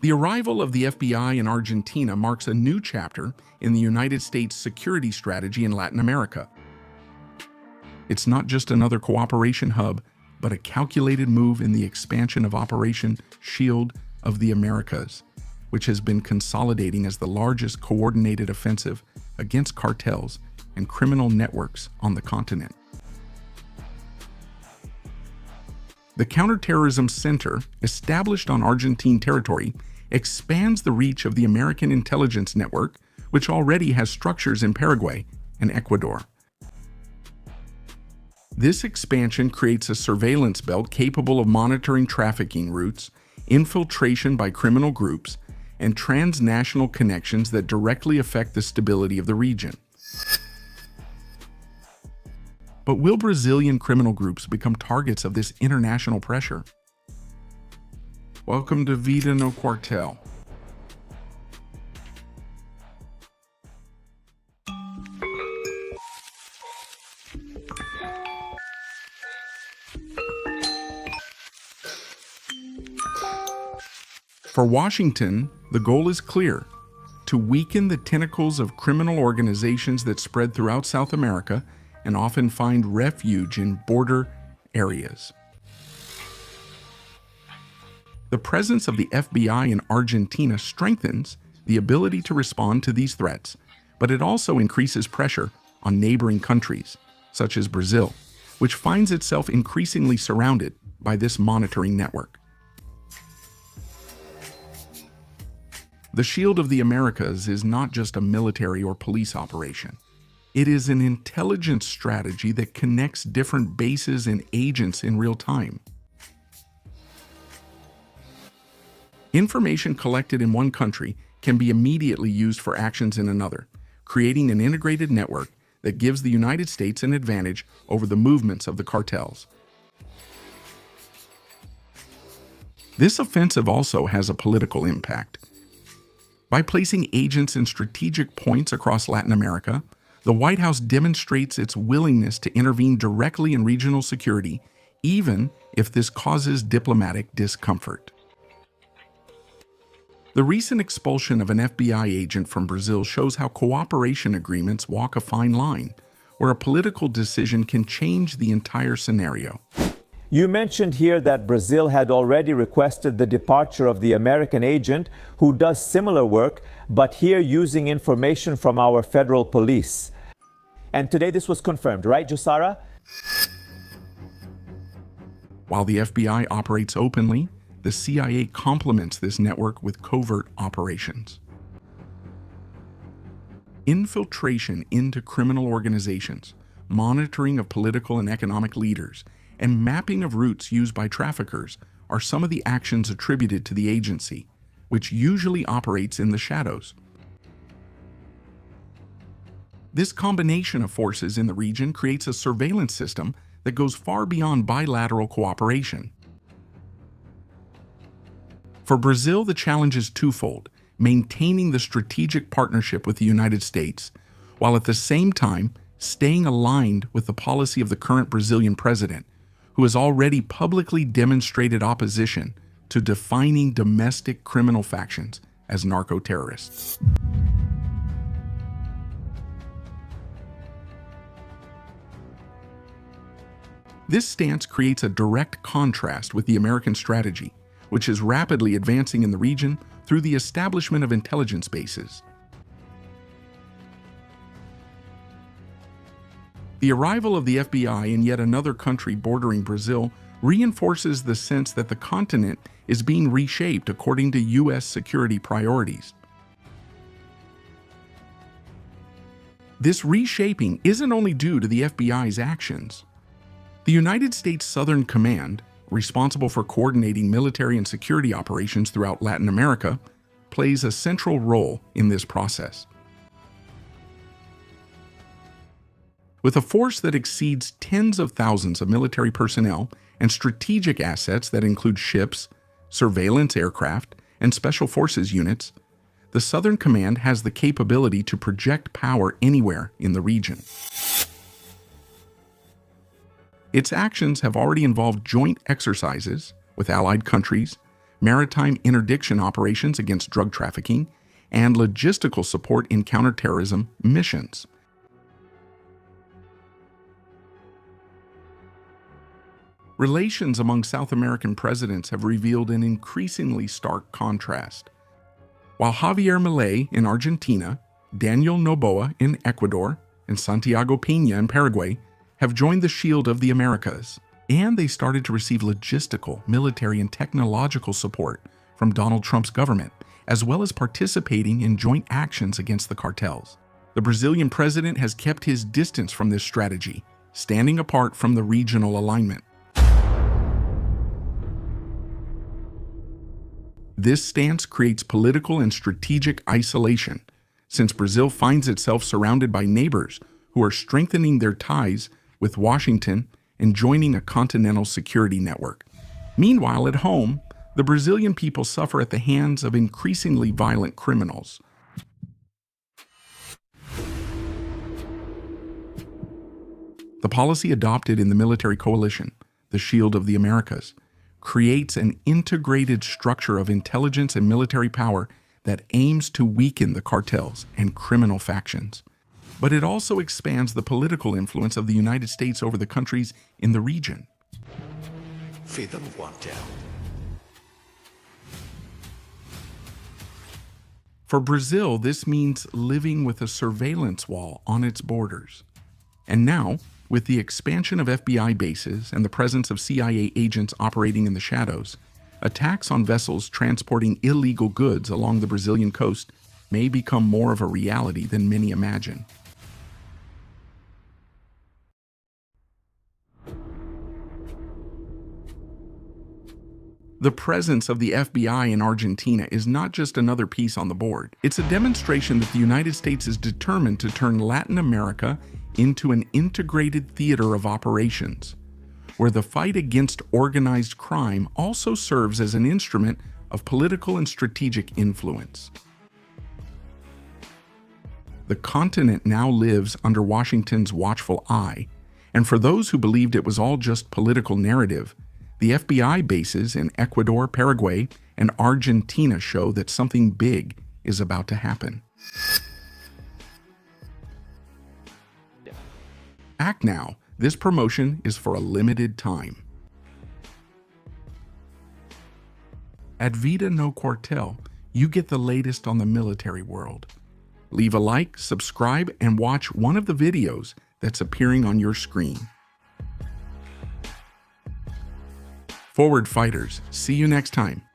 The arrival of the FBI in Argentina marks a new chapter in the United States security strategy in Latin America. It's not just another cooperation hub, but a calculated move in the expansion of Operation Shield of the Americas, which has been consolidating as the largest coordinated offensive against cartels and criminal networks on the continent. The Counterterrorism Center, established on Argentine territory, expands the reach of the American intelligence network, which already has structures in Paraguay and Ecuador. This expansion creates a surveillance belt capable of monitoring trafficking routes, infiltration by criminal groups, and transnational connections that directly affect the stability of the region. But will Brazilian criminal groups become targets of this international pressure? Welcome to Vida no Quartel. For Washington, the goal is clear: to weaken the tentacles of criminal organizations that spread throughout South America and often find refuge in border areas. The presence of the FBI in Argentina strengthens the ability to respond to these threats, but it also increases pressure on neighboring countries, such as Brazil, which finds itself increasingly surrounded by this monitoring network. The Shield of the Americas is not just a military or police operation. It is an intelligence strategy that connects different bases and agents in real time. Information collected in one country can be immediately used for actions in another, creating an integrated network that gives the United States an advantage over the movements of the cartels. This offensive also has a political impact. By placing agents in strategic points across Latin America, the White House demonstrates its willingness to intervene directly in regional security, even if this causes diplomatic discomfort. The recent expulsion of an FBI agent from Brazil shows how cooperation agreements walk a fine line, where a political decision can change the entire scenario. You mentioned here that Brazil had already requested the departure of the American agent who does similar work, but here using information from our federal police. And today this was confirmed, right, Jussara? While the FBI operates openly, the CIA complements this network with covert operations. Infiltration into criminal organizations, monitoring of political and economic leaders, and mapping of routes used by traffickers are some of the actions attributed to the agency, which usually operates in the shadows. This combination of forces in the region creates a surveillance system that goes far beyond bilateral cooperation. For Brazil, the challenge is twofold: maintaining the strategic partnership with the United States, while at the same time staying aligned with the policy of the current Brazilian president, who has already publicly demonstrated opposition to defining domestic criminal factions as narco-terrorists. This stance creates a direct contrast with the American strategy, which is rapidly advancing in the region through the establishment of intelligence bases. The arrival of the FBI in yet another country bordering Brazil reinforces the sense that the continent is being reshaped according to U.S. security priorities. This reshaping isn't only due to the FBI's actions. The United States Southern Command, responsible for coordinating military and security operations throughout Latin America, plays a central role in this process. With a force that exceeds tens of thousands of military personnel and strategic assets that include ships, surveillance aircraft, and special forces units, the Southern Command has the capability to project power anywhere in the region. Its actions have already involved joint exercises with allied countries, maritime interdiction operations against drug trafficking, and logistical support in counterterrorism missions. Relations among South American presidents have revealed an increasingly stark contrast. While Javier Milei in Argentina, Daniel Noboa in Ecuador, and Santiago Peña in Paraguay have joined the Shield of the Americas, and they started to receive logistical, military, and technological support from Donald Trump's government, as well as participating in joint actions against the cartels. The Brazilian president has kept his distance from this strategy, standing apart from the regional alignment. This stance creates political and strategic isolation, since Brazil finds itself surrounded by neighbors who are strengthening their ties with Washington and joining a continental security network. Meanwhile, at home, the Brazilian people suffer at the hands of increasingly violent criminals. The policy adopted in the military coalition, the Shield of the Americas, creates an integrated structure of intelligence and military power that aims to weaken the cartels and criminal factions. But it also expands the political influence of the United States over the countries in the region. Feed them one down. For Brazil, this means living with a surveillance wall on its borders. And now, with the expansion of FBI bases and the presence of CIA agents operating in the shadows, attacks on vessels transporting illegal goods along the Brazilian coast may become more of a reality than many imagine. The presence of the FBI in Argentina is not just another piece on the board. It's a demonstration that the United States is determined to turn Latin America into an integrated theater of operations, where the fight against organized crime also serves as an instrument of political and strategic influence. The continent now lives under Washington's watchful eye, and for those who believed it was all just political narrative, the FBI bases in Ecuador, Paraguay, and Argentina show that something big is about to happen. Act now. This promotion is for a limited time. At Vida No Quartel, you get the latest on the military world. Leave a like, subscribe, and watch one of the videos that's appearing on your screen. Forward fighters, see you next time.